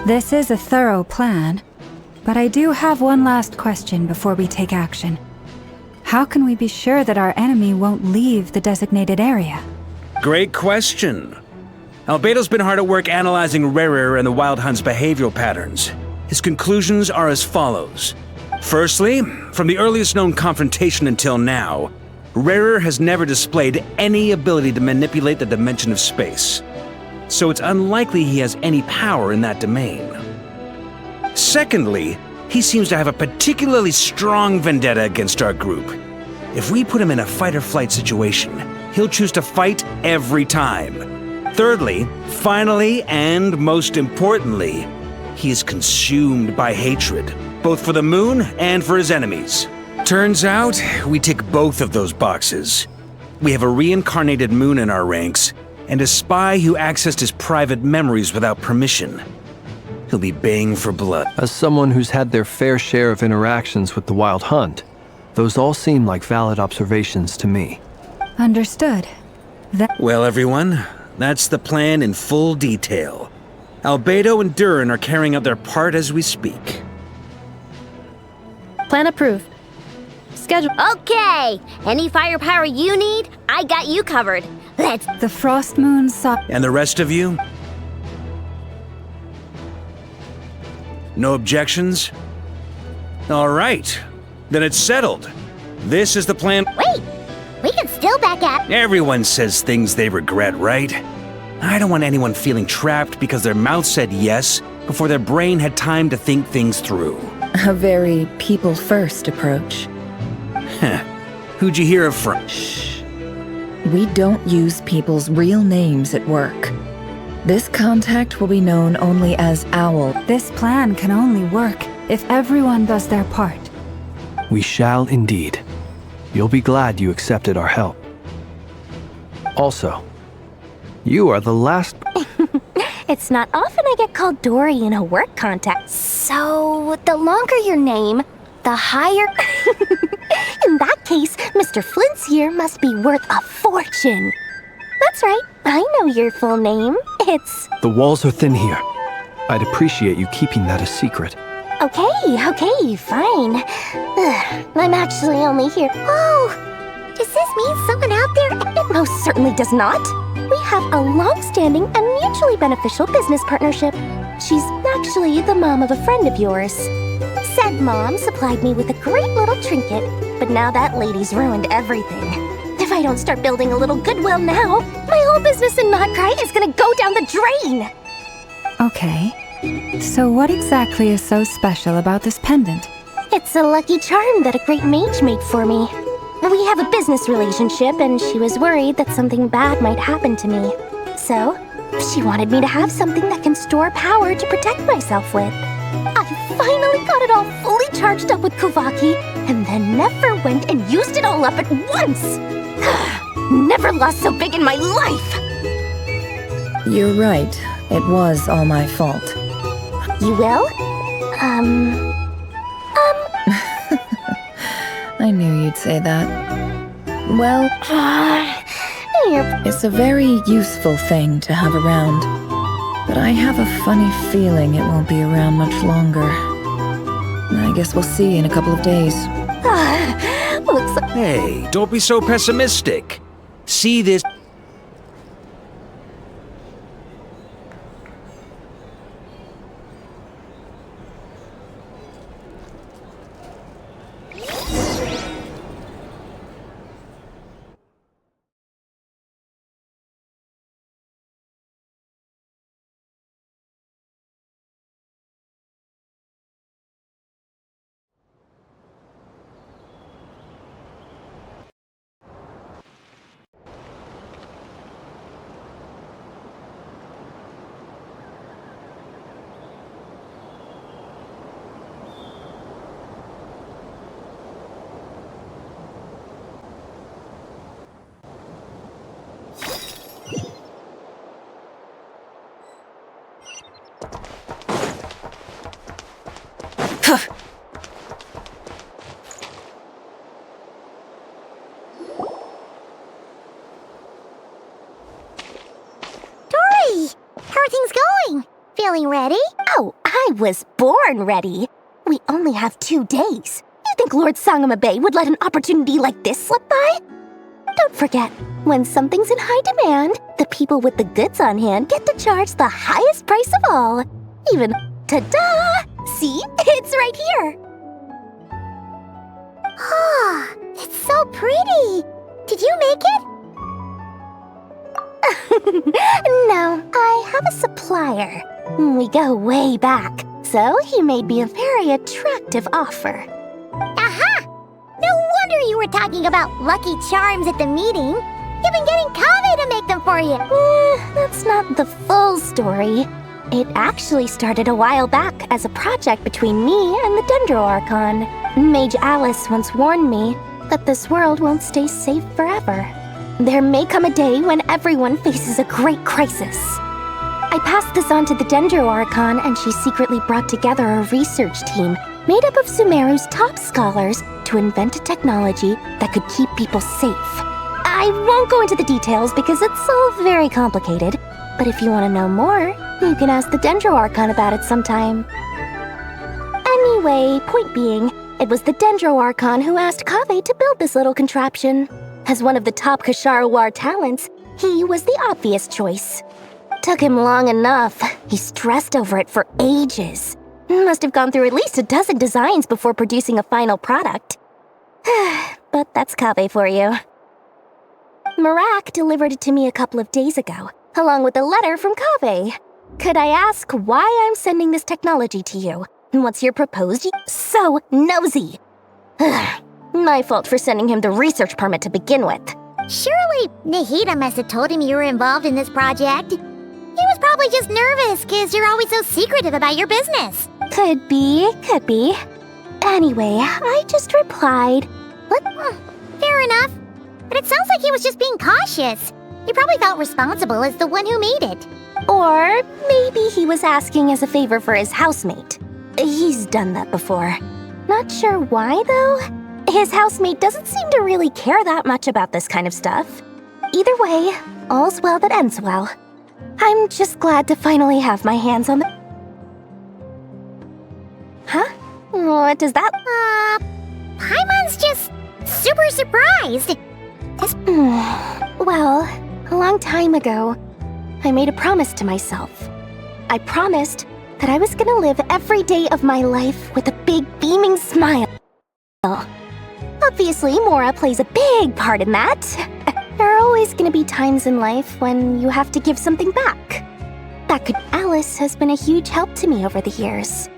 This is a thorough plan, but I do have one last question before we take action. How can we be sure that our enemy won't leave the designated area? Great question. Albedo's been hard at work analyzing Rarer and the Wild Hunt's behavioral patterns. His conclusions are as follows. Firstly, from the earliest known confrontation until now, Rarer has never displayed any ability to manipulate the dimension of space. So it's unlikely he has any power in that domain. Secondly, he seems to have a particularly strong vendetta against our group. If we put him in a fight-or-flight situation, he'll choose to fight every time. Thirdly, finally, and most importantly, he is consumed by hatred, both for the moon and for his enemies. Turns out, we tick both of those boxes. We have a reincarnated moon in our ranks, and a spy who accessed his private memories without permission. He'll be baying for blood. As someone who's had their fair share of interactions with the Wild Hunt, those all seem like valid observations to me. Understood. Well, everyone, that's the plan in full detail. Albedo and Durin are carrying out their part as we speak. Plan approved. Schedule. Okay! Any firepower you need, I got you covered. Let's... The Frost Moon saw... And the rest of you? No objections? All right. Then it's settled. This is the plan. Wait! We can still back out. Everyone says things they regret, right? I don't want anyone feeling trapped because their mouth said yes before their brain had time to think things through. A very people-first approach. Who'd you hear it from? Shh. We don't use people's real names at work. This contact will be known only as Owl. This plan can only work if everyone does their part. We shall indeed. You'll be glad you accepted our help. Also, you are the last... It's not often I get called Dory in a work context. So, the longer your name, the higher... In that case, Mr. Flint's here must be worth a fortune. That's right, I know your full name. It's... The walls are thin here. I'd appreciate you keeping that a secret. Okay, fine. I'm actually only here... Oh! Does this mean someone out there... It most certainly does not. We have a long-standing and mutually beneficial business partnership. She's actually the mom of a friend of yours. Said mom supplied me with a great little trinket, but now that lady's ruined everything. If I don't start building a little goodwill now, my whole business in Nodkrai is gonna go down the drain! Okay. So what exactly is so special about this pendant? It's a lucky charm that a great mage made for me. We have a business relationship, and she was worried that something bad might happen to me. So, she wanted me to have something that can store power to protect myself with. I finally got it all fully charged up with Kovaki, and then never went and used it all up at once! Never lost so big in my life! You're right. It was all my fault. You will? I knew you'd say that. Well, it's a very useful thing to have around. But I have a funny feeling it won't be around much longer. I guess we'll see in a couple of days. Looks like... Hey, don't be so pessimistic. See this... Dory! How are things going? feeling ready? Oh, I was born ready. We only have 2 days. You think Lord Sangamabe would let an opportunity like this slip by? Don't forget, when something's in high demand, the people with the goods on hand get to charge the highest price of all. Even, ta-da! See? It's right here. Oh, it's so pretty. Did you make it? No, I have a supplier. We go way back, so he made me a very attractive offer. Aha! No wonder you were talking about Lucky Charms at the meeting. You've been getting Kaveh to make them for you. That's not the full story. It actually started a while back as a project between me and the Dendro Archon. Mage Alice once warned me that this world won't stay safe forever. There may come a day when everyone faces a great crisis. I passed this on to the Dendro Archon, and she secretly brought together a research team made up of Sumeru's top scholars to invent a technology that could keep people safe. I won't go into the details because it's all very complicated, but if you want to know more, you can ask the Dendro Archon about it sometime. Anyway, point being, it was the Dendro Archon who asked Kaveh to build this little contraption. As one of the top Kasharawar talents, he was the obvious choice. Took him long enough. He stressed over it for ages. Must have gone through at least a dozen designs before producing a final product. But that's Kaveh for you. Marak delivered it to me a couple of days ago, along with a letter from Kaveh. Could I ask why I'm sending this technology to you? What's your proposed? So nosy. My fault for sending him the research permit to begin with. Surely Nahida must have told him you were involved in this project. He was probably just nervous because you're always so secretive about your business. Could be. Anyway, I just replied. What? Fair enough. But it sounds like he was just being cautious. He probably felt responsible as the one who made it. Or maybe he was asking as a favor for his housemate. He's done that before. Not sure why, though. His housemate doesn't seem to really care that much about this kind of stuff. Either way, all's well that ends well. I'm just glad to finally have my hands on the... Huh? What is that? Paimon's just super surprised. Well, a long time ago, I made a promise to myself. I promised that I was gonna live every day of my life with a big beaming smile. Obviously, Mora plays a big part in that. There are always gonna be times in life when you have to give something back. Alice has been a huge help to me over the years.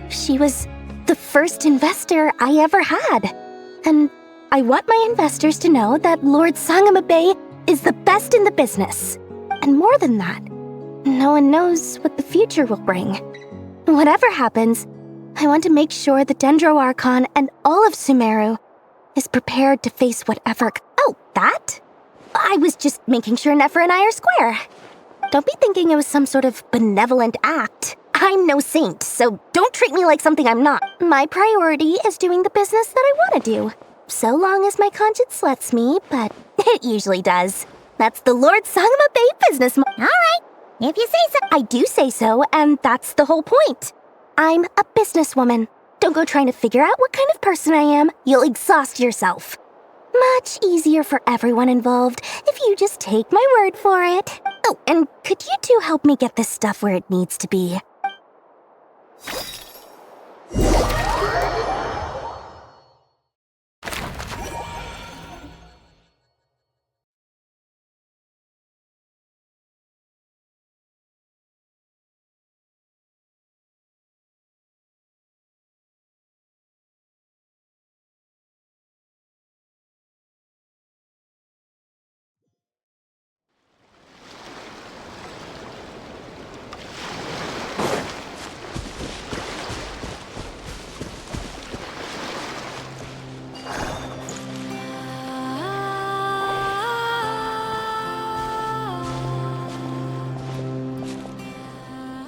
She was the first investor I ever had. And I want my investors to know that Lord Sangamabe is the best in the business. And more than that, no one knows what the future will bring. Whatever happens, I want to make sure the Dendro Archon and all of Sumeru is prepared to face whatever... Oh, that? I was just making sure Nefer and I are square. Don't be thinking it was some sort of benevolent act. I'm no saint, so don't treat me like something I'm not. My priority is doing the business that I want to do. So long as my conscience lets me, but it usually does. That's the Lord Sangamabe business All right, if you say so. I do say so, and that's the whole point. I'm a businesswoman. Don't go trying to figure out what kind of person I am. You'll exhaust yourself. Much easier for everyone involved if you just take my word for it. Oh, and could you two help me get this stuff where it needs to be?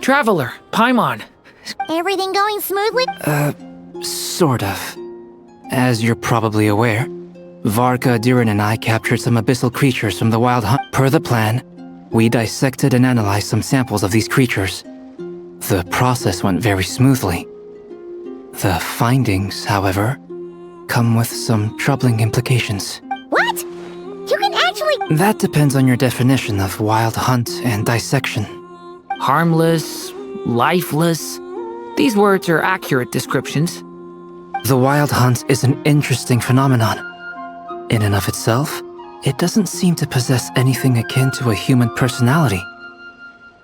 Traveler, Paimon. Everything going smoothly? Sort of. As you're probably aware, Varka, Diran, and I captured some abyssal creatures from the Wild Hunt. Per the plan, we dissected and analyzed some samples of these creatures. The process went very smoothly. The findings, however, come with some troubling implications. What? You can actually... That depends on your definition of wild hunt and dissection. Harmless, lifeless. These words are accurate descriptions. The wild hunt is an interesting phenomenon. In and of itself, it doesn't seem to possess anything akin to a human personality.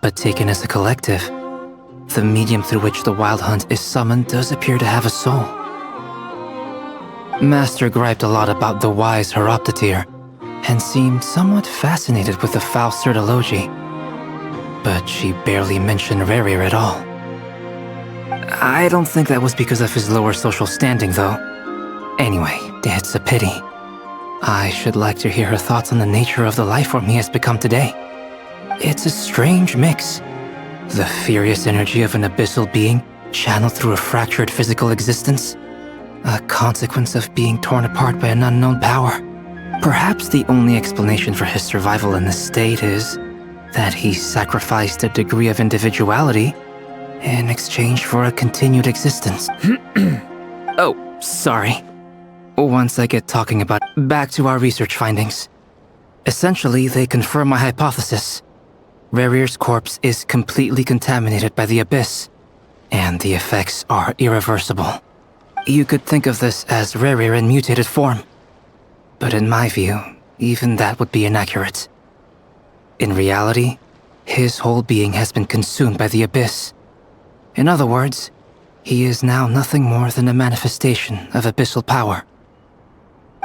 But taken as a collective, the medium through which the wild hunt is summoned does appear to have a soul. Master griped a lot about the wise Horoptetyr, and seemed somewhat fascinated with the foul Certology. But she barely mentioned Rerir at all. I don't think that was because of his lower social standing, though. Anyway, it's a pity. I should like to hear her thoughts on the nature of the lifeform he has become today. It's a strange mix. The furious energy of an abyssal being channeled through a fractured physical existence. A consequence of being torn apart by an unknown power. Perhaps the only explanation for his survival in this state is that he sacrificed a degree of individuality in exchange for a continued existence. Oh, sorry. Once I get talking about back to our research findings. Essentially, they confirm my hypothesis. Rerir's corpse is completely contaminated by the Abyss, and the effects are irreversible. You could think of this as Rerir in mutated form. But in my view, even that would be inaccurate. In reality, his whole being has been consumed by the Abyss. In other words, he is now nothing more than a manifestation of abyssal power.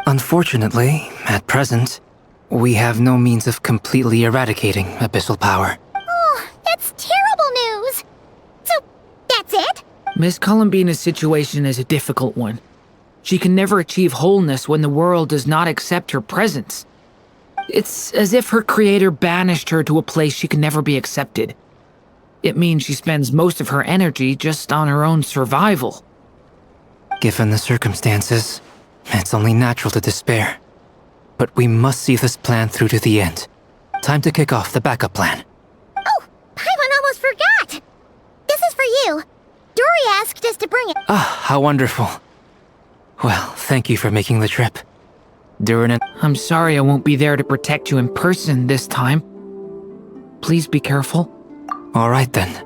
Unfortunately, at present, we have no means of completely eradicating abyssal power. Oh, that's terrible news! So, that's it? Miss Columbina's situation is a difficult one. She can never achieve wholeness when the world does not accept her presence. It's as if her creator banished her to a place she can never be accepted. It means she spends most of her energy just on her own survival. Given the circumstances, it's only natural to despair. But we must see this plan through to the end. Time to kick off the backup plan. Oh, Paimon almost forgot! This is for you. Dory asked us to bring it. Ah, how wonderful. Well, thank you for making the trip. Durin and... I'm sorry I won't be there to protect you in person this time. Please be careful. All right then.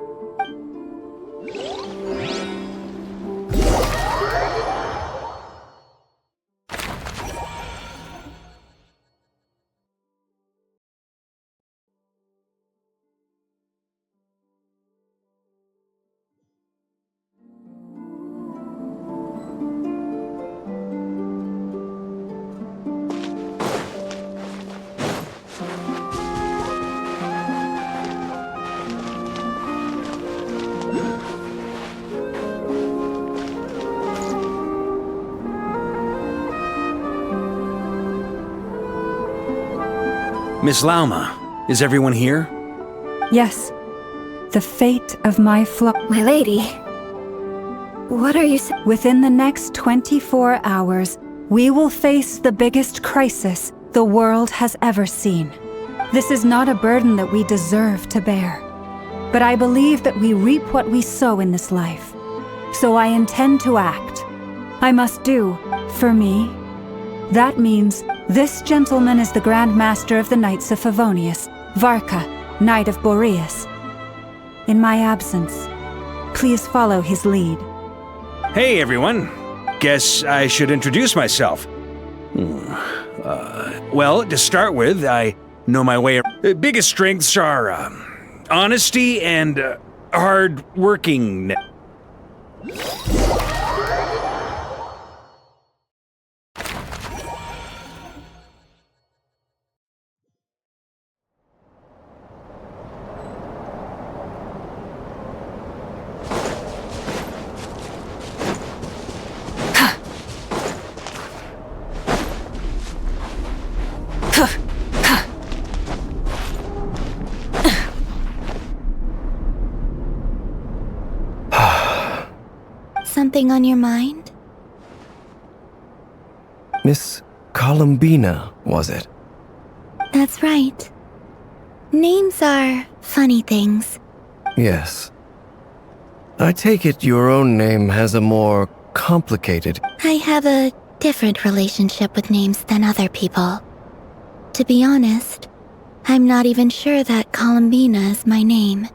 Miss Lauma, is everyone here? Yes. The fate of my My lady. What are you saying? Within the next 24 hours, we will face the biggest crisis the world has ever seen. This is not a burden that we deserve to bear. But I believe that we reap what we sow in this life. So I intend to act. I must do, for me. That means this gentleman is the Grand Master of the Knights of Favonius, Varka, Knight of Boreas. In my absence, please follow his lead. Hey everyone. Guess I should introduce myself. Well, to start with, I know my way. Biggest strengths are honesty and hard working. Something on your mind? Miss Columbina, was it? That's right. Names are funny things. Yes. I take it your own name has a more complicated... I have a different relationship with names than other people. To be honest, I'm not even sure that Columbina is my name.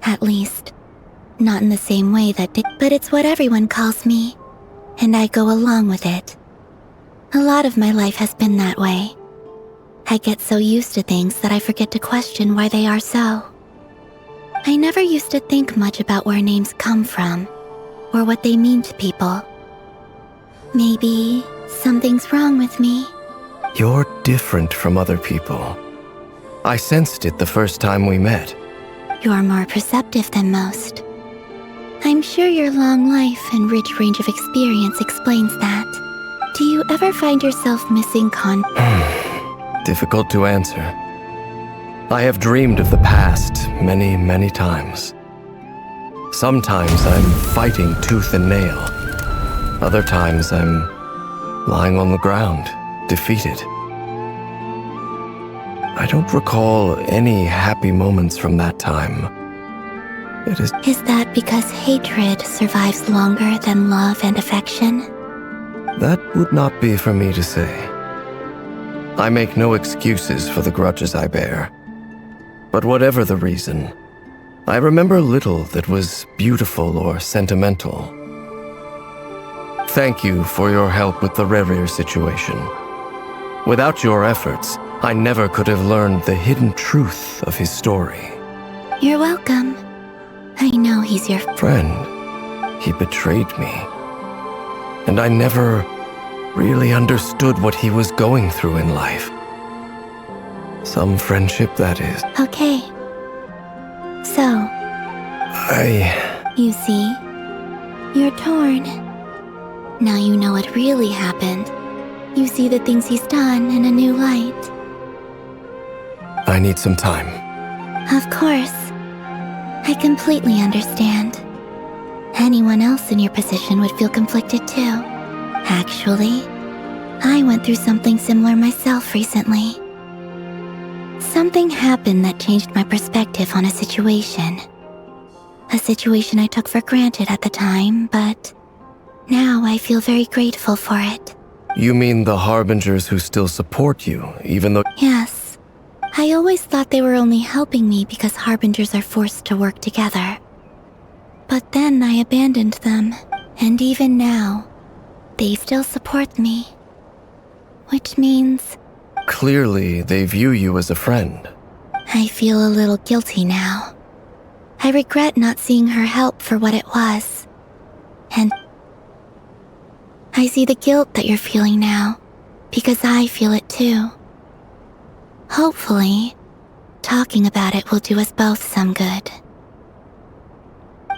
At least, not in the same way that but it's what everyone calls me, and I go along with it. A lot of my life has been that way. I get so used to things that I forget to question why they are so. I never used to think much about where names come from, or what they mean to people. Maybe something's wrong with me. You're different from other people. I sensed it the first time we met. You're more perceptive than most. I'm sure your long life and rich range of experience explains that. Do you ever find yourself missing Difficult to answer. I have dreamed of the past many, many times. Sometimes I'm fighting tooth and nail. Other times I'm lying on the ground, defeated. I don't recall any happy moments from that time. Is that because hatred survives longer than love and affection? That would not be for me to say. I make no excuses for the grudges I bear. But whatever the reason, I remember little that was beautiful or sentimental. Thank you for your help with the Rerir situation. Without your efforts, I never could have learned the hidden truth of his story. You're welcome. I know he's your friend. He betrayed me. And I never really understood what he was going through in life. Some friendship, that is. Okay. So... You see, you're torn. Now you know what really happened. You see the things he's done in a new light. I need some time. Of course. I completely understand. Anyone else in your position would feel conflicted too. Actually, I went through something similar myself recently. Something happened that changed my perspective on a situation. A situation I took for granted at the time, but now I feel very grateful for it. You mean the Harbingers who still support you, even though— Yes. I always thought they were only helping me because Harbingers are forced to work together. But then I abandoned them, and even now, they still support me. Which means... Clearly, they view you as a friend. I feel a little guilty now. I regret not seeing her help for what it was. And I see the guilt that you're feeling now, because I feel it too. Hopefully, talking about it will do us both some good.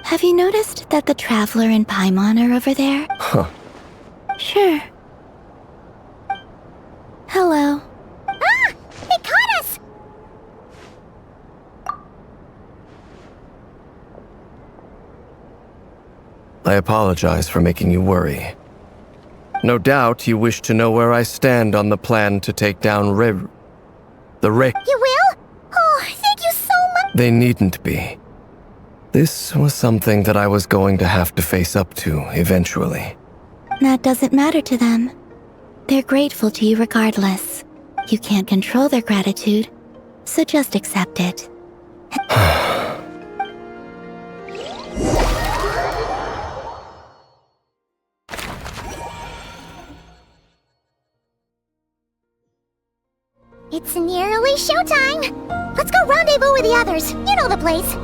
Have you noticed that the Traveler and Paimon are over there? Huh. Sure. Hello. Ah! They caught us! I apologize for making you worry. No doubt you wish to know where I stand on the plan to take down You will? Oh, thank you so much! They needn't be. This was something that I was going to have to face up to eventually. That doesn't matter to them. They're grateful to you regardless. You can't control their gratitude, so just accept it. It's nearly showtime! Let's go rendezvous with the others. You know the place.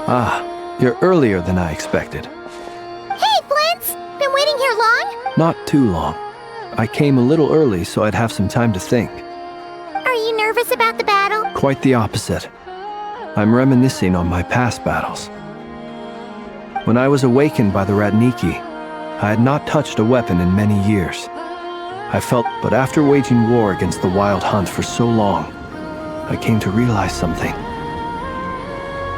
Ah, you're earlier than I expected. Hey, Flint's! Been waiting here long? Not too long. I came a little early so I'd have some time to think. Are you nervous about the battle? quite the opposite. I'm reminiscing on my past battles. When I was awakened by the Ratniki, I had not touched a weapon in many years. I felt, but after waging war against the Wild Hunt for so long, I came to realize something.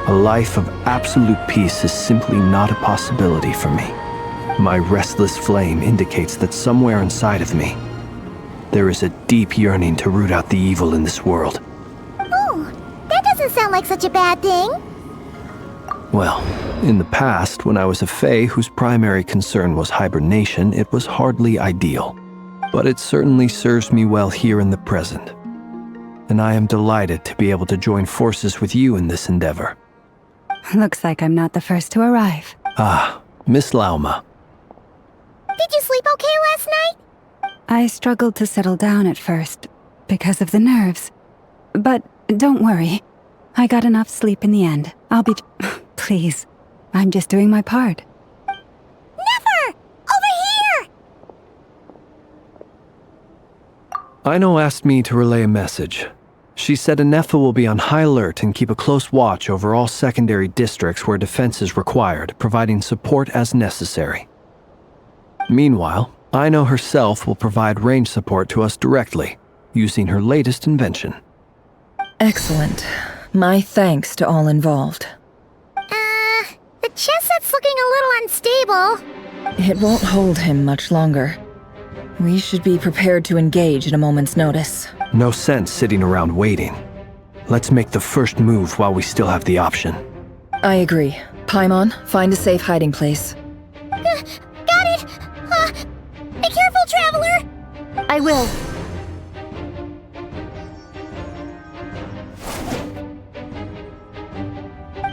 A life of absolute peace is simply not a possibility for me. My restless flame indicates that somewhere inside of me, there is a deep yearning to root out the evil in this world. Oh, that doesn't sound like such a bad thing. Well, in the past, when I was a Fae whose primary concern was hibernation, it was hardly ideal. But it certainly serves me well here in the present. And I am delighted to be able to join forces with you in this endeavor. Looks like I'm not the first to arrive. Ah, Miss Lauma. Did you sleep okay last night? I struggled to settle down at first, because of the nerves. But don't worry. I got enough sleep in the end. I'll be... Please. I'm just doing my part. Never! Over here! Aino asked me to relay a message. She said Anefa will be on high alert and keep a close watch over all secondary districts where defense is required, providing support as necessary. Meanwhile, Aino herself will provide range support to us directly, using her latest invention. Excellent. My thanks to all involved. The chess set's looking a little unstable. It won't hold him much longer. We should be prepared to engage at a moment's notice. No sense sitting around waiting. Let's make the first move while we still have the option. I agree. Paimon, find a safe hiding place. Got it! Be careful, Traveler! I will.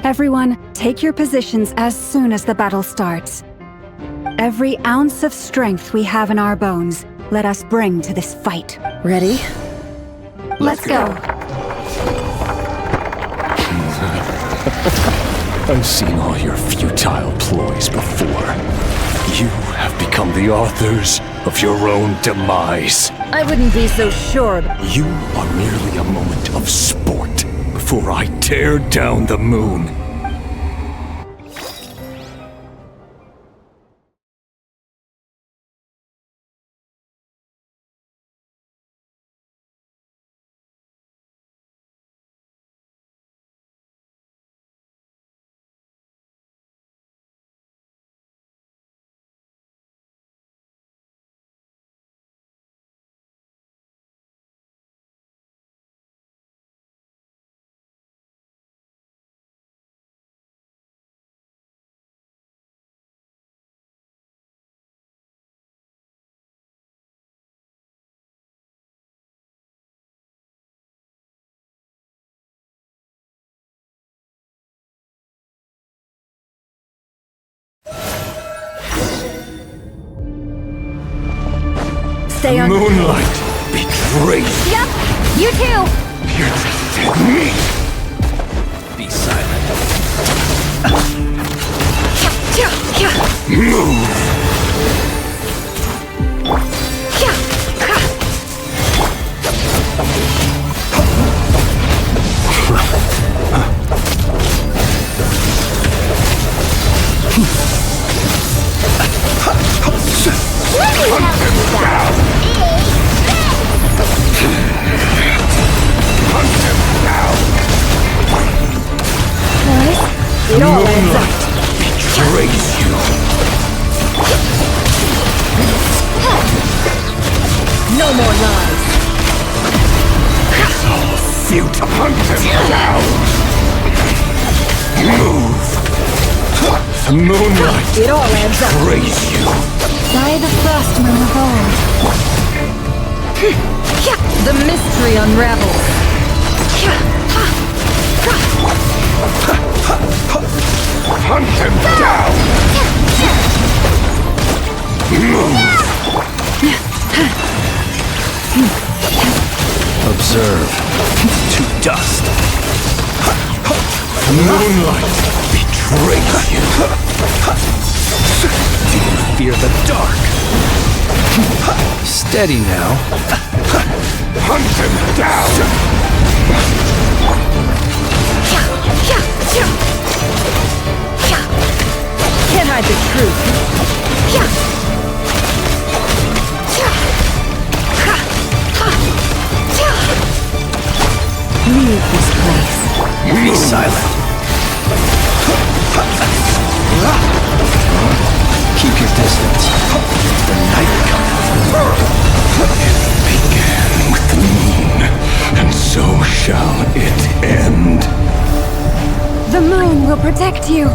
Everyone, take your positions as soon as the battle starts. Every ounce of strength we have in our bones, let us bring to this fight. Ready? Let's go. I've seen all your futile ploys before. You have become the authors of your own demise. I wouldn't be so sure. You are merely a moment of sport before I tear down the moon. Stay on. Moonlight betrays you. Yep, you too! You're just dead meat. Be silent. Move. It all ends up. Betrays you. No more lies. It's all futile. Hunt him down. Move. The moonlight It all ends up. betrays you. By the frost moon of old. The mystery unravels. Hunt him down. Move. Observe. To dust. The moonlight betrays you. Do you fear the dark? Steady now. Hunt him down. Can't hide the truth. Leave this place. Be silent. Keep your distance. The night It began with the moon, and so shall it end. The moon will protect you.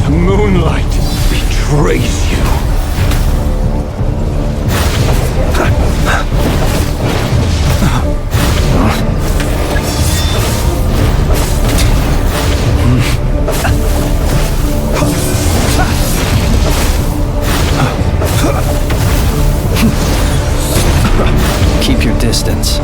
The moonlight betrays you. Keep your distance.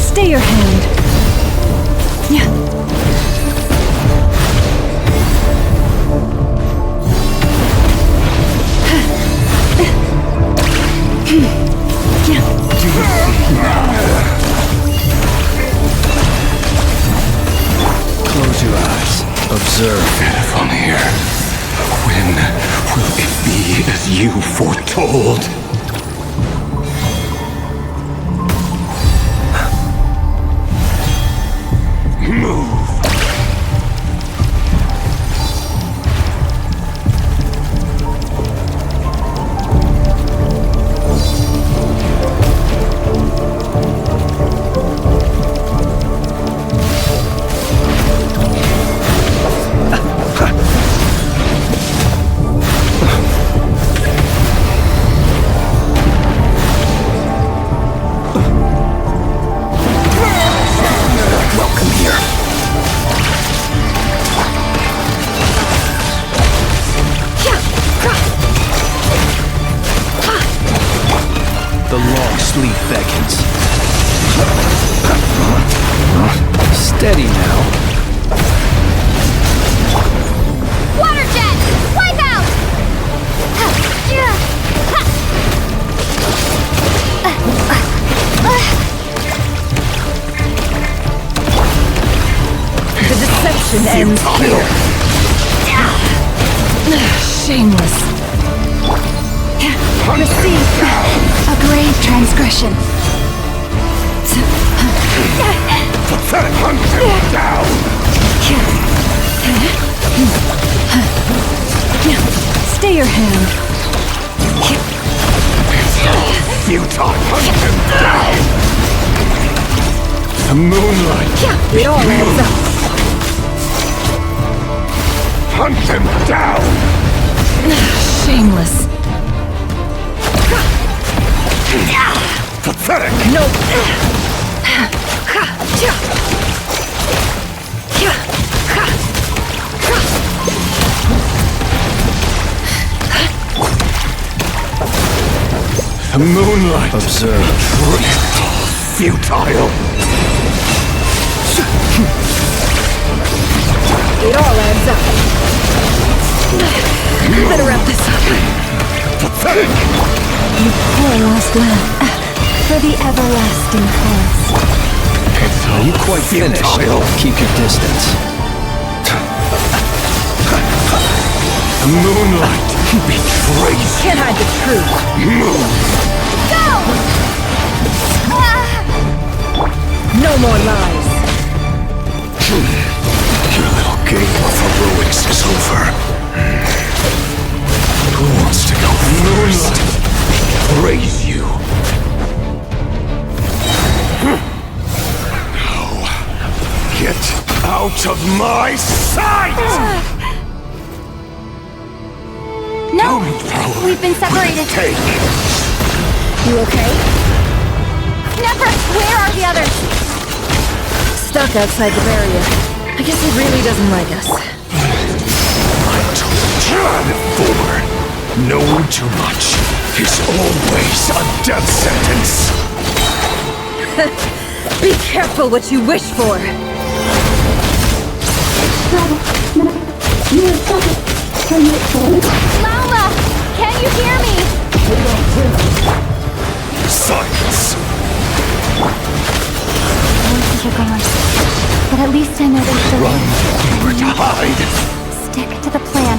Stay your hand. Yeah. Close your eyes. Observe. From here, when will it be as you foretold? Move. The long sleep beckons. Steady now. Water jet! Wipe out! The deception ends here. Shameless. Receive a grave transgression. Hunt him down! Stay your hand. Futile! Hunt him down! The moonlight! It all adds up. Hunt him down! Shameless. Pathetic! The moonlight! Observe. Futile! It all adds up. Better wrap this up. Pathetic! You poor lost lamb. For the everlasting cause. Are you quite finished? Keep your distance. The moonlight betrays Can't hide the truth. Move! No more lies. Your little game of heroics is over. Who wants to go first? Praise you. Now, get out of my sight! No, we've been separated. Take. You okay? Never! Where are the others? Stuck outside the barrier. I guess he really doesn't like us. I told you before. Knowing too much is always a death sentence. Be careful what you wish for. Lauma! Can you hear me? Silence! Voices are gone. But at least I know they're still Run, there. nowhere to hide! Stick to the plan.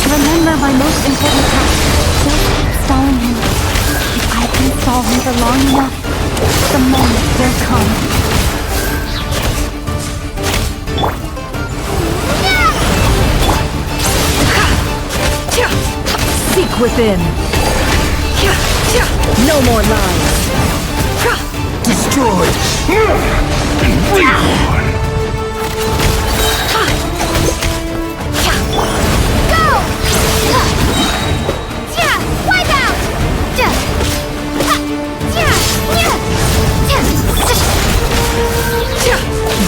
Remember my most important task. Just keep stalling him. If I can stall him for long enough, the moment will come. Seek within. No more lies. Destroyed! And reborn! Go! Wipe out!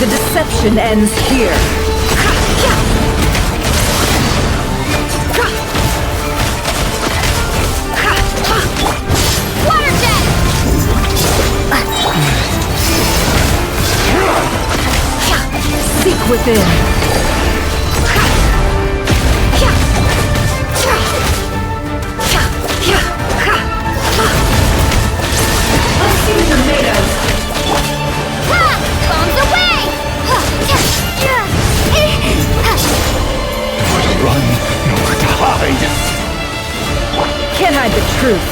The deception ends here. Water jet! Seek within. Unseen tomatoes. Bombs away! Nowhere to run, nowhere to hide! Can't hide the truth.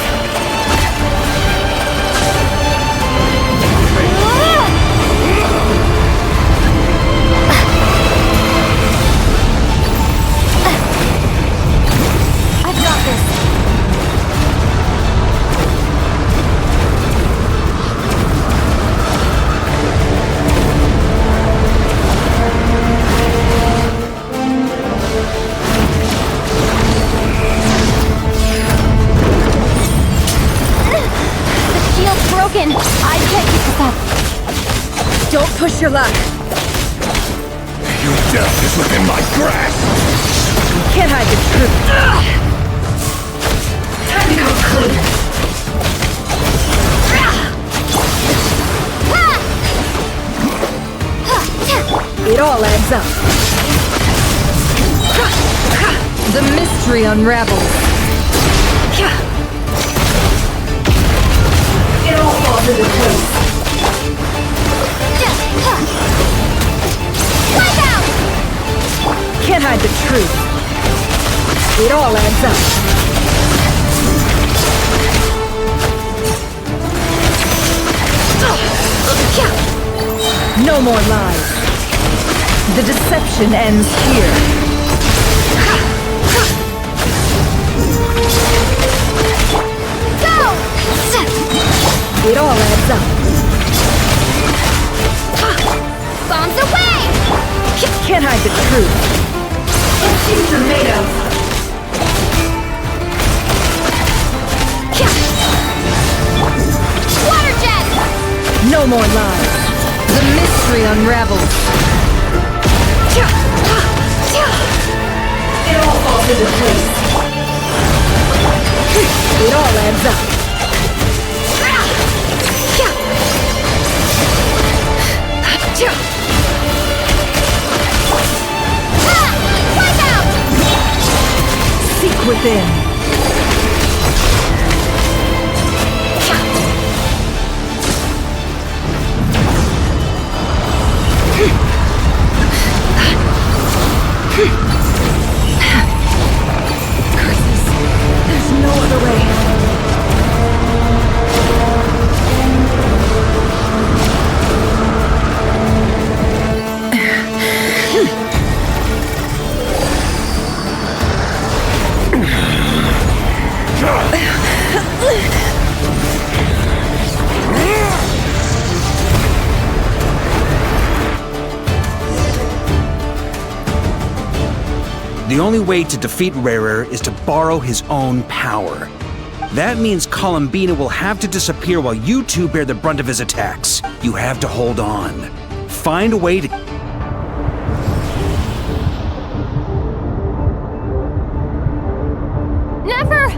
I've got this. The shield's broken. I can't keep this up. Don't push your luck. Your death is within my grasp! Can't hide the truth. Time to come clean. It all adds up. The mystery unravels. It all falls into place. Wipe out! Can't hide the truth. It all adds up. No more lies. The deception ends here. Go! It all adds up. Bombs away! Can't hide the truth. Unseen tomatoes. Water jet! No more lies. The mystery unravels. It all falls into place. It all adds up. Wipe out! Seek within. Curses. There's no other way. The only way to defeat Rarer is to borrow his own power. That means Columbina will have to disappear while you two bear the brunt of his attacks. You have to hold on. Find a way to... Never!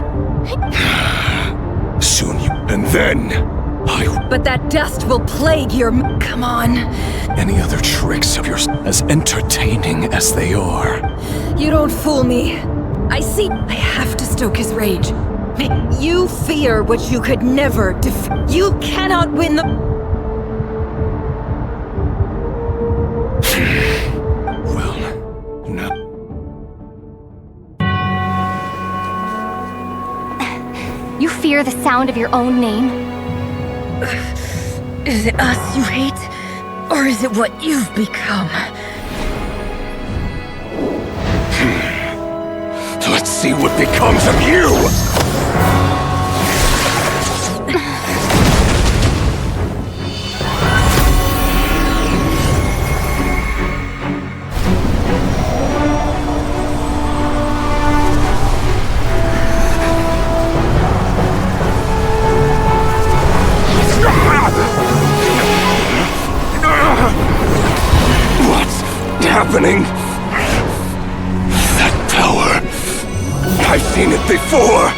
Soon you... And then, But that dust will plague your... Come on. Any other tricks of yours, as entertaining as they are. You don't fool me. I see. I have to stoke his rage. You fear what you could never You cannot win the... Well, now... You fear the sound of your own name? Is it us you hate? Or is it what you've become? Let's see what becomes of you! What's happening? That power... I've seen it before!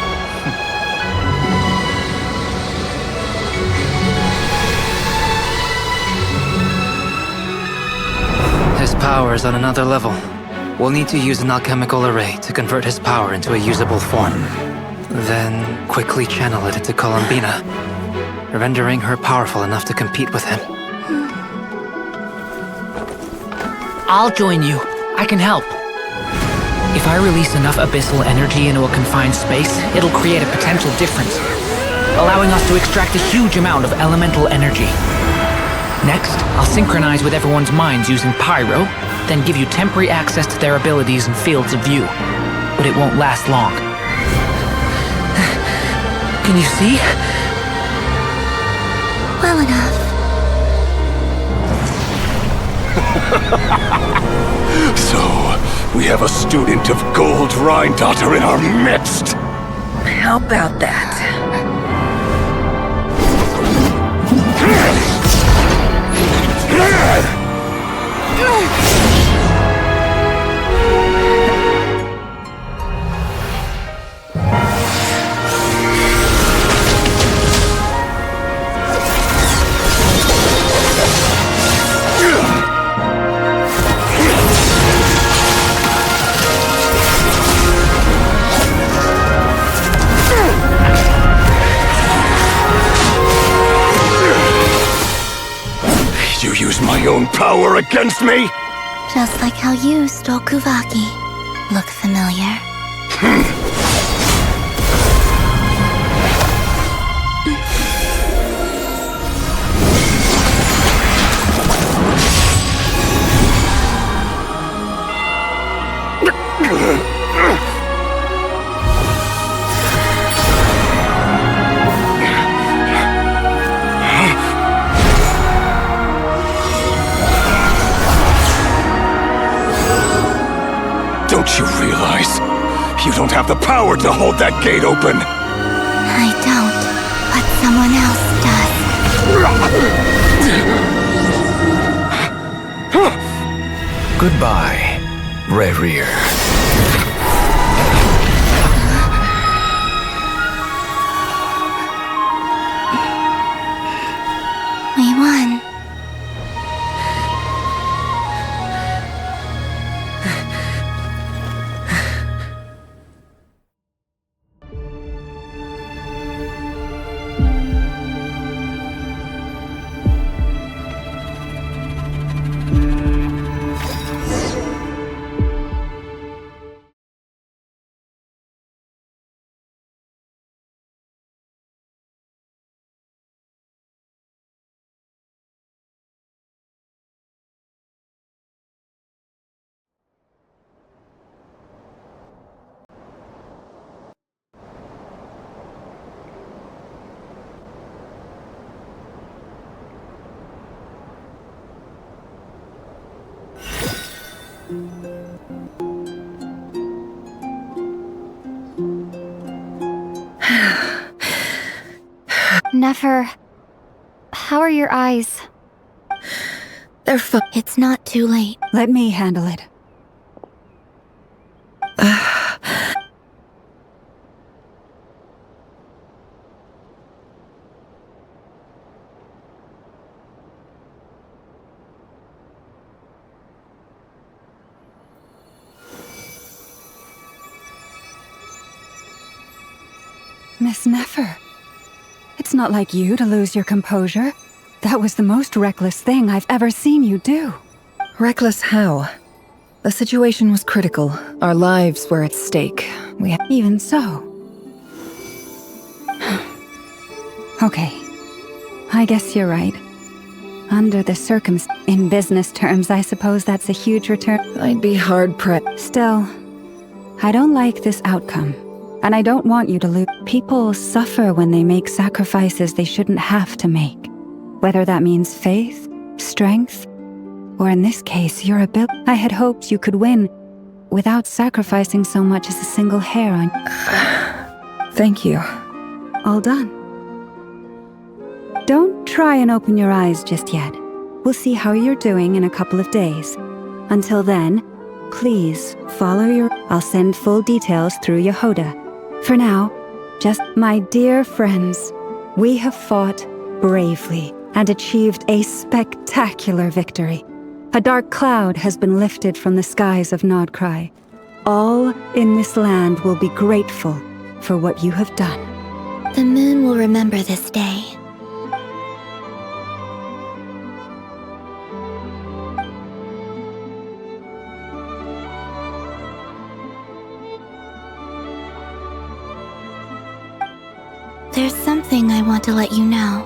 His power is on another level. We'll need to use an alchemical array to convert his power into a usable form. Then quickly channel it into Columbina, rendering her powerful enough to compete with him. I'll join you. I can help. If I release enough abyssal energy into a confined space, it'll create a potential difference, allowing us to extract a huge amount of elemental energy. Next, I'll synchronize with everyone's minds using Pyro, then give you temporary access to their abilities and fields of view. But it won't last long. Can you see? Well enough. So, we have a student of Gold Rhine-Daughter in our midst! How about that? You use my own power against me? Just like how you stole Kuvaki. Look familiar? Don't you realize? You don't have the power to hold that gate open! I don't, but someone else does. Goodbye, Rerir. We won. Nefer, how are your eyes? They're It's not too late. Let me handle it. Miss Nefer. It's not like you to lose your composure. That was the most reckless thing I've ever seen you do. Reckless how? The situation was critical. Our lives were at stake. Even so. Okay. I guess you're right. Under the in business terms, I suppose that's a huge return. I'd be hard-pressed. Still, I don't like this outcome. And I don't want you to lose. People suffer when they make sacrifices they shouldn't have to make. Whether that means faith, strength, or in this case, your ability. I had hoped you could win without sacrificing so much as a single hair on. Thank you. All done. Don't try and open your eyes just yet. We'll see how you're doing in a couple of days. Until then, please follow your... I'll send full details through Yehoda. For now, just my dear friends, we have fought bravely and achieved a spectacular victory. A dark cloud has been lifted from the skies of Nodkrai. All in this land will be grateful for what you have done. The moon will remember this day. There's something I want to let you know.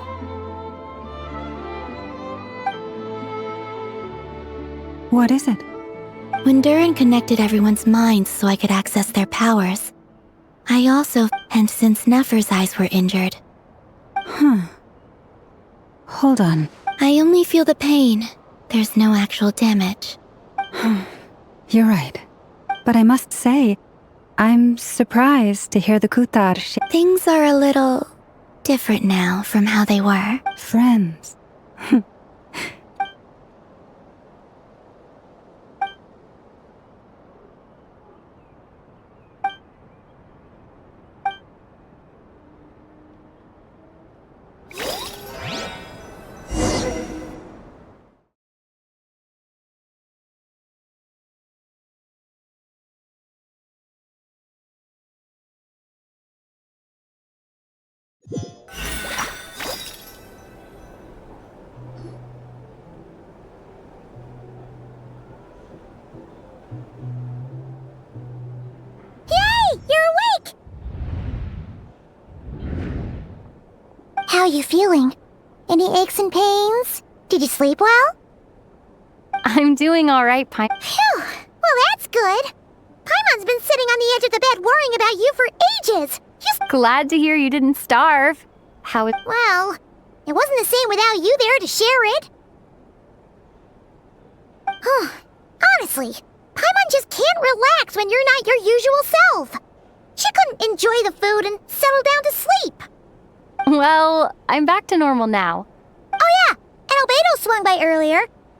What is it? When Durin connected everyone's minds so I could access their powers, I also... And since Nefer's eyes were injured... Hold on. I only feel the pain. There's no actual damage. You're right. But I must say, I'm surprised to hear the Kutar Things are a little... different now from how they were. Friends. How are you feeling? Any aches and pains? Did you sleep well? I'm doing all right, Pine. Phew! Well, that's good. Paimon's been sitting on the edge of the bed worrying about you for ages. Glad to hear you didn't starve. How is... Well, it wasn't the same without you there to share it. Honestly, Paimon just can't relax when you're not your usual self. She couldn't enjoy the food and settle down to sleep. Well, I'm back to normal now. Oh yeah, and Albedo swung by earlier.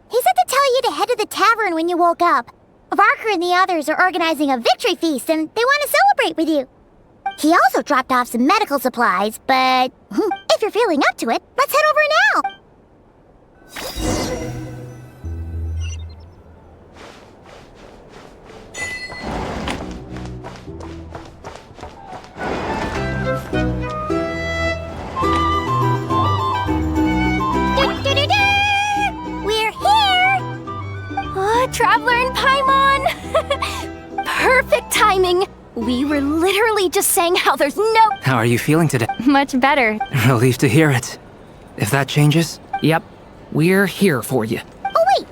He said to tell you to head to the tavern when you woke up. Varker and the others are organizing a victory feast and they want to celebrate with you. He also dropped off some medical supplies, but if you're feeling up to it, let's head over now. We're here! Traveler and Paimon! Perfect timing! We were literally just saying how there's no... How are you feeling today? Much better. Relieved to hear it. If that changes... Yep, we're here for you. Oh wait,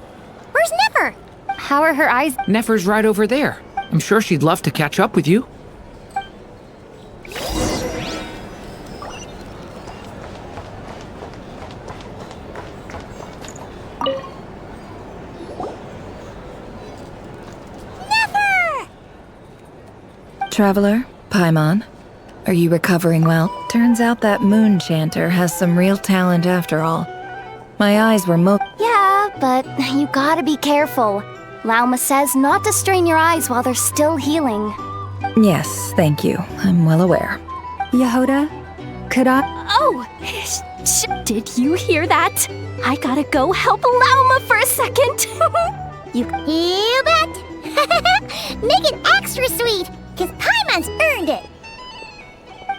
where's Nefer? How are her eyes? Nefer's right over there. I'm sure she'd love to catch up with you. Traveler, Paimon, are you recovering well? Turns out that moon chanter has some real talent after all. My eyes were Yeah, but you gotta be careful. Lauma says not to strain your eyes while they're still healing. Yes, thank you. I'm well aware. Yehoda, could I... Oh! Did you hear that? I gotta go help Lauma for a second. You bet! Make it extra sweet, because Paimon's earned it!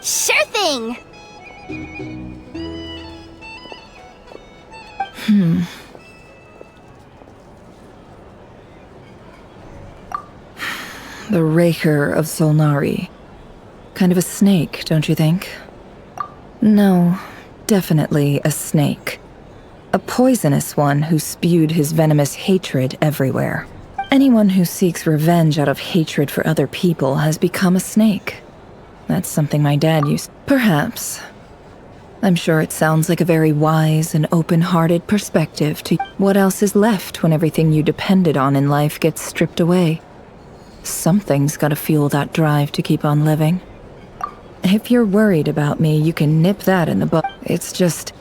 Sure thing! The Raker of Solnari. Kind of a snake, don't you think? No, definitely a snake. A poisonous one who spewed his venomous hatred everywhere. Anyone who seeks revenge out of hatred for other people has become a snake. That's something my dad used. Perhaps. I'm sure it sounds like a very wise and open-hearted perspective to what else is left when everything you depended on in life gets stripped away. Something's gotta fuel that drive to keep on living. If you're worried about me, you can nip that in the bud. It's just...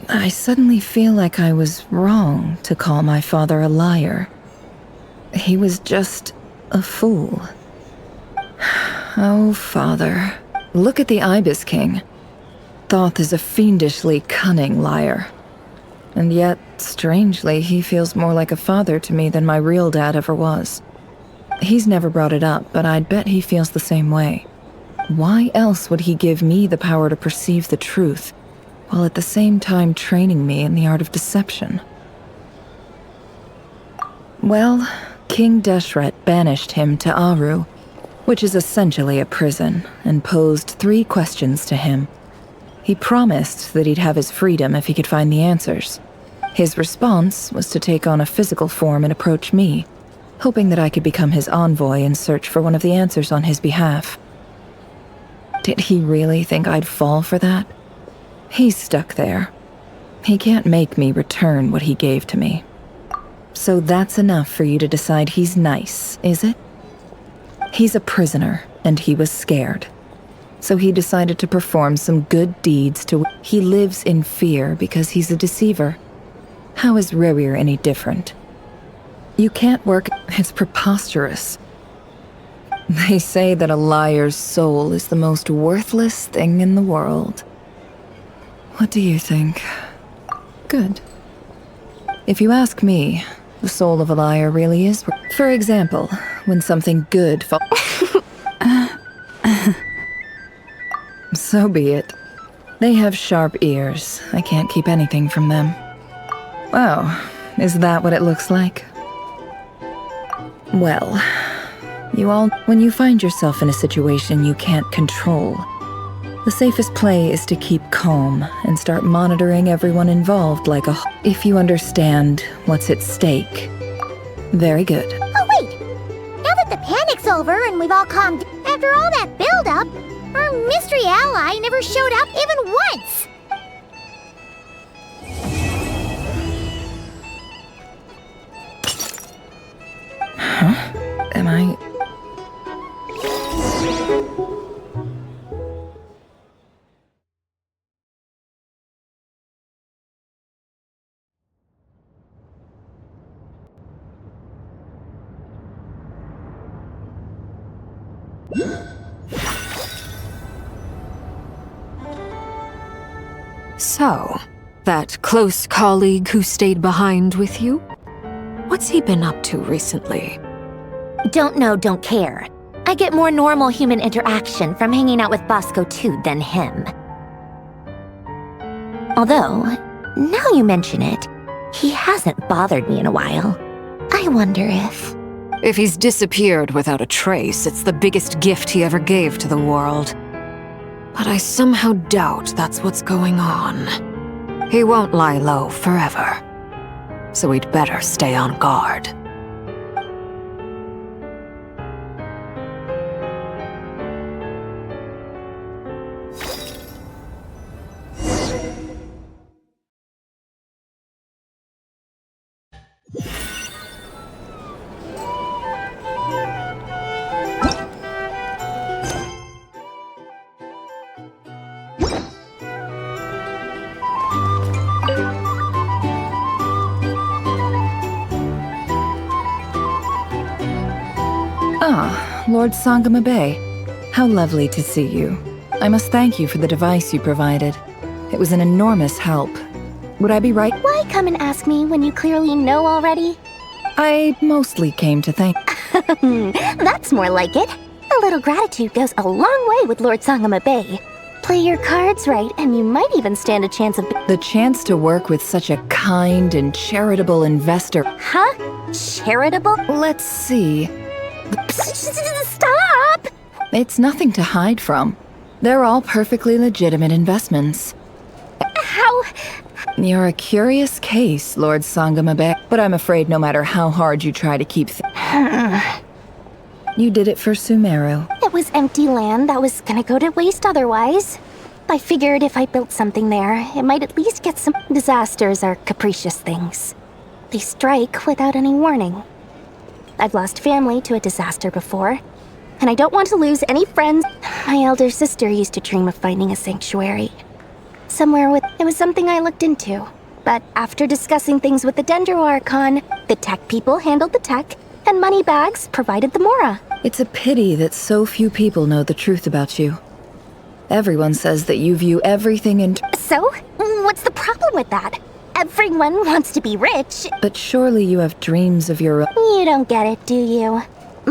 I suddenly feel like I was wrong to call my father a liar. He was just a fool. Oh, father. Look at the Ibis King. Thoth is a fiendishly cunning liar. And yet, strangely, he feels more like a father to me than my real dad ever was. He's never brought it up, but I'd bet he feels the same way. Why else would he give me the power to perceive the truth, while at the same time training me in the art of deception? Well, King Deshret banished him to Aru, which is essentially a prison, and posed 3 questions to him. He promised that he'd have his freedom if he could find the answers. His response was to take on a physical form and approach me, hoping that I could become his envoy and search for one of the answers on his behalf. Did he really think I'd fall for that? He's stuck there. He can't make me return what he gave to me. So that's enough for you to decide he's nice, is it? He's a prisoner, and he was scared. So he decided to perform some good deeds to... He lives in fear because he's a deceiver. How is Rerir any different? You can't work... It's preposterous. They say that a liar's soul is the most worthless thing in the world. What do you think? Good. If you ask me, the soul of a liar really is... For example, when something good falls... So be it. They have sharp ears. I can't keep anything from them. Oh, is that what it looks like? Well, you all... When you find yourself in a situation you can't control, the safest play is to keep calm and start monitoring everyone involved like a... If you understand what's at stake. Very good. Oh, wait! Now that the panic's over and we've all calmed... After all that build-up, our mystery ally never showed up even once! Huh? Am I... So, that close colleague who stayed behind with you? What's he been up to recently? Don't know, don't care. I get more normal human interaction from hanging out with Bosco too than him. Although, now you mention it, he hasn't bothered me in a while. I wonder if... If he's disappeared without a trace, it's the biggest gift he ever gave to the world. But I somehow doubt that's what's going on. He won't lie low forever. So we'd better stay on guard. Ah, Lord Sangamabe. How lovely to see you. I must thank you for the device you provided. It was an enormous help. Would I be right? Why come and ask me when you clearly know already? I mostly came to thank... That's more like it. A little gratitude goes a long way with Lord Sangama Bay. Play your cards right, and you might even stand a chance of... The chance to work with such a kind and charitable investor. Huh? Charitable? Let's see. Stop! It's nothing to hide from. They're all perfectly legitimate investments. How? You're a curious case, Lord Sangamabe, but I'm afraid no matter how hard you try to keep You did it for Sumeru. It was empty land that was gonna go to waste otherwise. I figured if I built something there, it might at least get some... Disasters are capricious things. They strike without any warning. I've lost family to a disaster before, and I don't want to lose any friends. My elder sister used to dream of finding a sanctuary. Somewhere with... It was something I looked into. But after discussing things with the Dendro Archon, the tech people handled the tech, and Moneybags provided the Mora. It's a pity that so few people know the truth about you. Everyone says that you view everything in... So? What's the problem with that? Everyone wants to be rich. But surely you have dreams of your own. You don't get it, do you?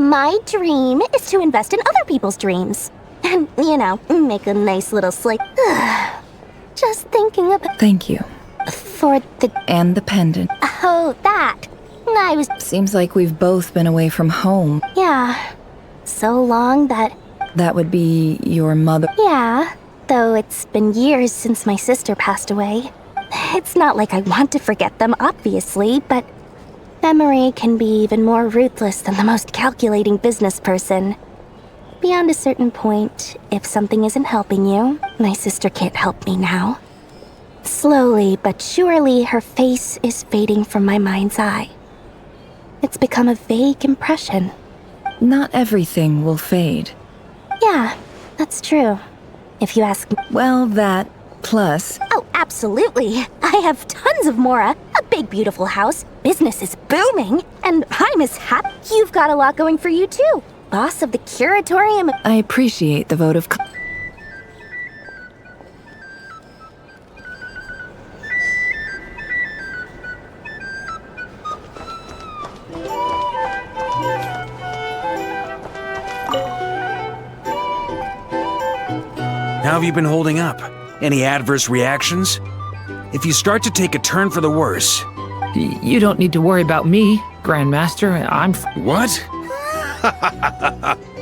My dream is to invest in other people's dreams. And, you know, make a nice little slate. Just thinking about... Thank you. For the... And the pendant. Oh, that. I was... Seems like we've both been away from home. Yeah. So long that... That would be your mother. Yeah. Though it's been years since my sister passed away. It's not like I want to forget them, obviously, but... Memory can be even more ruthless than the most calculating business person. Beyond a certain point, if something isn't helping you, my sister can't help me now. Slowly but surely, her face is fading from my mind's eye. It's become a vague impression. Not everything will fade. Yeah, that's true. If you ask me. Well, that, plus... Oh, absolutely. I have tons of Mora, a big beautiful house, business is booming, and I'm as happy. You've got a lot going for you too. Boss of the curatorium. I appreciate the vote of... How have you been holding up? Any adverse reactions? If you start to take a turn for the worse... You don't need to worry about me, Grandmaster. What?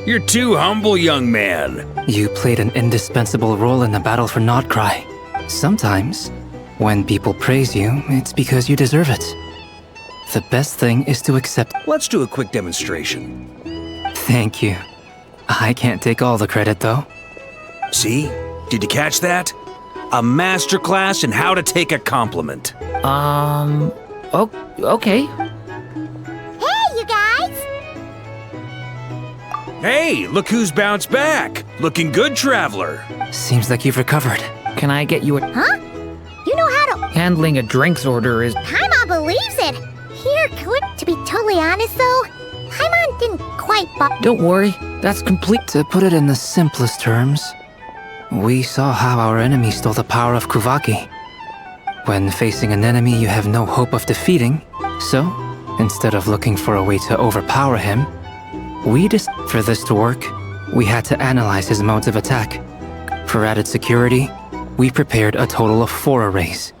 You're too humble, young man. You played an indispensable role in the battle for Nodkrai. Sometimes, when people praise you, it's because you deserve it. The best thing is to accept... Let's do a quick demonstration. Thank you. I can't take all the credit, though. See? Did you catch that? A masterclass in how to take a compliment. Okay. Hey, you guys! Hey, look who's bounced back. Looking good, traveler. Seems like you've recovered. Can I get you a... Huh? You know how to... Handling a drinks order is... Paimon believes it! Here, to be totally honest though, Paimon didn't quite Don't worry, that's complete... To put it in the simplest terms, we saw how our enemy stole the power of Kuvaki. When facing an enemy you have no hope of defeating, so, instead of looking for a way to overpower him, for this to work, we had to analyze his modes of attack. For added security, we prepared a total of 4 arrays.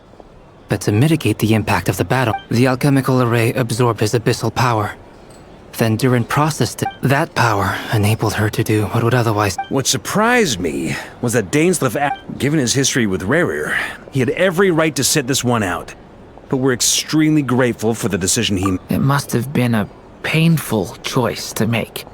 But to mitigate the impact of the battle, the alchemical array absorbed his abyssal power. Then Durin processed it. That power enabled her to do what would otherwise... What surprised me was that Dainsleif, given his history with Rerir, he had every right to sit this one out. But we're extremely grateful for the decision he... It must have been a painful choice to make.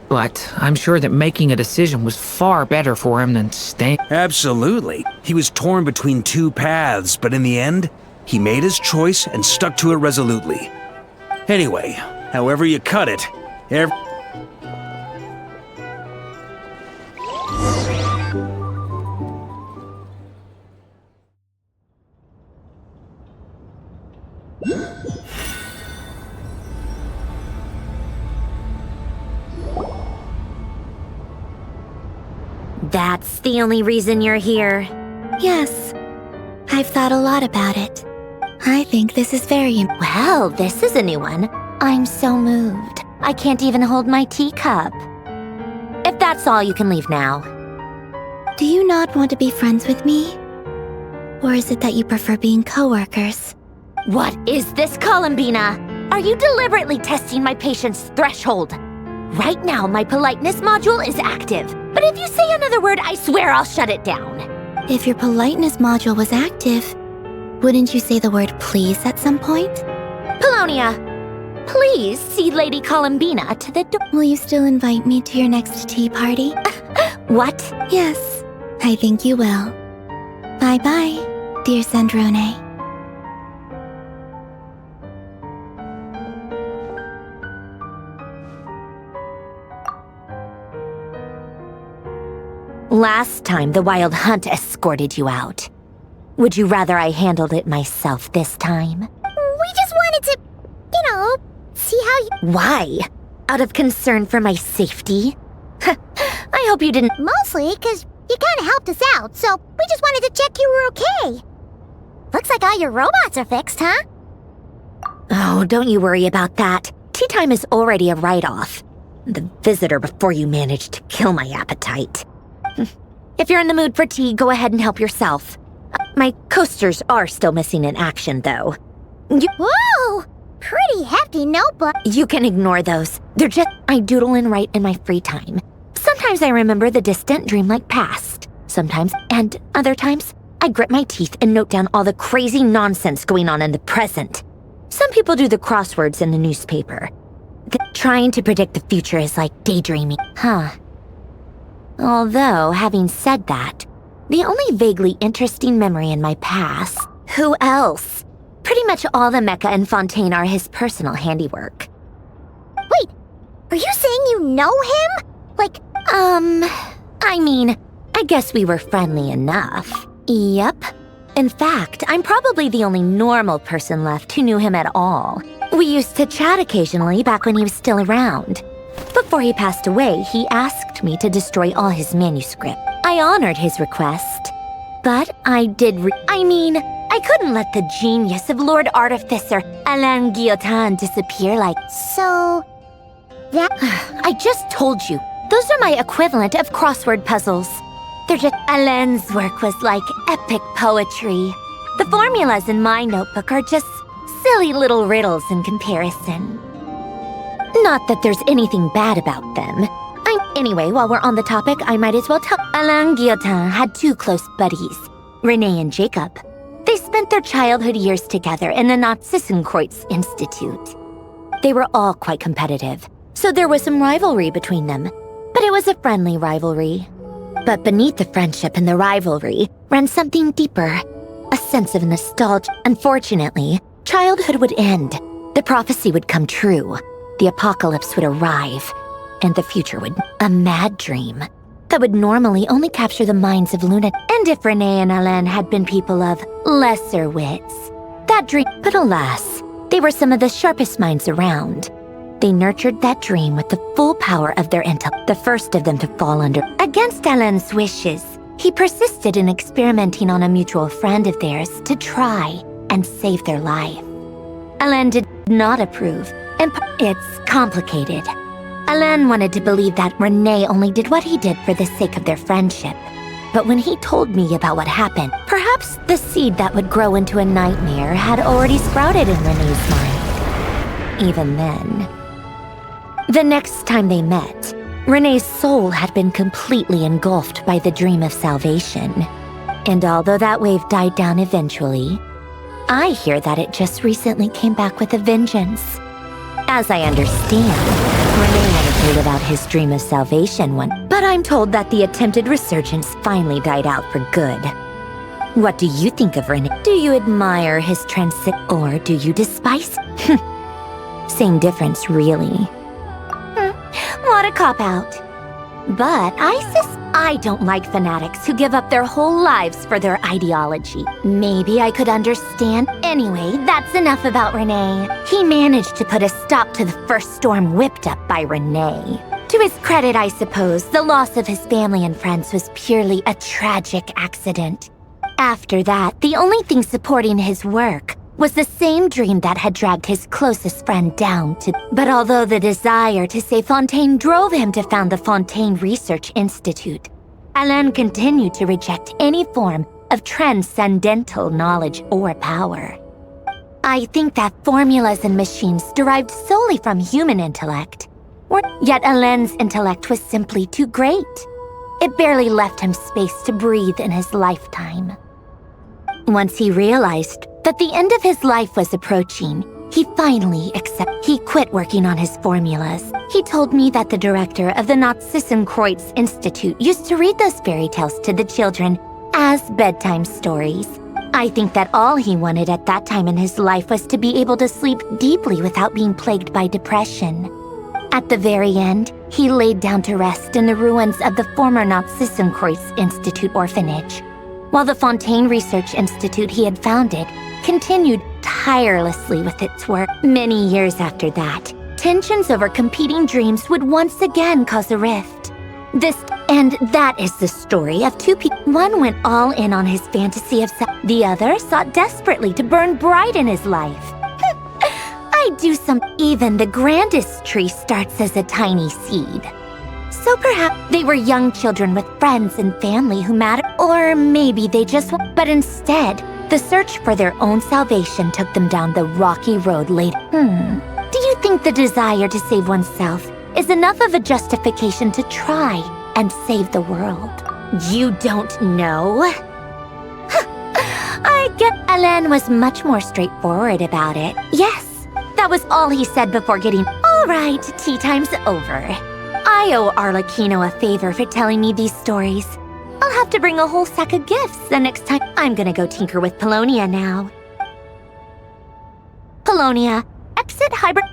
But I'm sure that making a decision was far better for him than staying... Absolutely. He was torn between 2 paths, but in the end, he made his choice and stuck to it resolutely. Anyway... However you cut it, That's the only reason you're here. Yes. I've thought a lot about it. I think this is very... Well, this is a new one. I'm so moved. I can't even hold my teacup. That's all, you can leave now. Do you not want to be friends with me? Or is it that you prefer being coworkers? What is this, Columbina? Are you deliberately testing my patience threshold? Right now, my politeness module is active. But if you say another word, I swear I'll shut it down. If your politeness module was active, wouldn't you say the word please at some point? Polonia, please see Lady Columbina to the door. Will you still invite me to your next tea party? What? Yes, I think you will. Bye-bye, dear Sandrone. Last time, the Wild Hunt escorted you out. Would you rather I handled it myself this time? We just wanted to, see how you... Why? Out of concern for my safety? I hope you didn't... Mostly because you kinda helped us out, so we just wanted to check you were okay. Looks like all your robots are fixed, huh? Oh, don't you worry about that. Tea time is already a write-off. The visitor before you managed to kill my appetite. If you're in the mood for tea, go ahead and help yourself. My coasters are still missing in action, though. Whoa! Pretty hefty notebook. You can ignore those. They're just I doodle and write in my free time. Sometimes I remember the distant dreamlike past. Sometimes, and other times, I grit my teeth and note down all the crazy nonsense going on in the present. Some people do the crosswords in the newspaper. Trying to predict the future is like daydreaming, huh? Although, having said that, the only vaguely interesting memory in my past... Who else? Pretty much all the mecha and Fontaine are his personal handiwork. Wait, are you saying you know him? I guess we were friendly enough. Yep. In fact, I'm probably the only normal person left who knew him at all. We used to chat occasionally back when he was still around. Before he passed away, he asked me to destroy all his manuscript. I honored his request. But I couldn't let the genius of Lord Artificer Alain Guillotin disappear like... So... that... I just told you. Those are my equivalent of crossword puzzles. They're just... Alain's work was like epic poetry. The formulas in my notebook are just silly little riddles in comparison. Not that there's anything bad about them. Anyway, while we're on the topic, I might as well tell... Alain Guillotin had two close buddies, Renee and Jacob. They spent their childhood years together in the Narzissenkreuz Institute. They were all quite competitive, so there was some rivalry between them. But it was a friendly rivalry. But beneath the friendship and the rivalry ran something deeper, a sense of nostalgia. Unfortunately, childhood would end. The prophecy would come true. The apocalypse would arrive, and the future would... A mad dream that would normally only capture the minds of lunatics. And if Renee and Alain had been people of lesser wits, that dream... But alas, they were some of the sharpest minds around. They nurtured that dream with the full power of their intellect, the first of them to fall under. Against Alain's wishes, he persisted in experimenting on a mutual friend of theirs to try and save their life. Alain did not approve, and it's complicated. Alain wanted to believe that Renee only did what he did for the sake of their friendship. But when he told me about what happened, perhaps the seed that would grow into a nightmare had already sprouted in Renee's mind. Even then. The next time they met, Renee's soul had been completely engulfed by the dream of salvation. And although that wave died down eventually, I hear that it just recently came back with a vengeance. As I understand, Renee wanted to live out his dream of salvation but I'm told that the attempted resurgence finally died out for good. What do you think of Renee? Do you admire his or do you despise? Same difference, really. What a cop-out. But I don't like fanatics who give up their whole lives for their ideology. Maybe I could understand. Anyway, that's enough about Renee. He managed to put a stop to the first storm whipped up by Renee. To his credit, I suppose, the loss of his family and friends was purely a tragic accident. After that, the only thing supporting his work was the same dream that had dragged his closest friend down to... But although the desire to save Fontaine drove him to found the Fontaine Research Institute, Alain continued to reject any form of transcendental knowledge or power. I think that formulas and machines derived solely from human intellect. Yet Alain's intellect was simply too great. It barely left him space to breathe in his lifetime. Once he realized that the end of his life was approaching, he finally he quit working on his formulas. He told me that the director of the Nodkrai Institute used to read those fairy tales to the children as bedtime stories. I think that all he wanted at that time in his life was to be able to sleep deeply without being plagued by depression. At the very end, he laid down to rest in the ruins of the former Nodkrai Institute orphanage, while the Fontaine Research Institute he had founded continued tirelessly with its work. Many years after that, tensions over competing dreams would once again cause a rift. And that is the story of two people. One went all in on his fantasy of sex. The other sought desperately to burn bright in his life. Even the grandest tree starts as a tiny seed. So perhaps they were young children with friends and family who mattered. Or maybe they just... But instead, the search for their own salvation took them down the rocky road later. Do you think the desire to save oneself is enough of a justification to try and save the world? You don't know? I get Alain was much more straightforward about it. Yes, that was all he said before getting... All right, tea time's over. I owe Arlecchino a favor for telling me these stories. I'll have to bring a whole sack of gifts the next time. I'm gonna go tinker with Polonia now. Polonia, exit hybrid...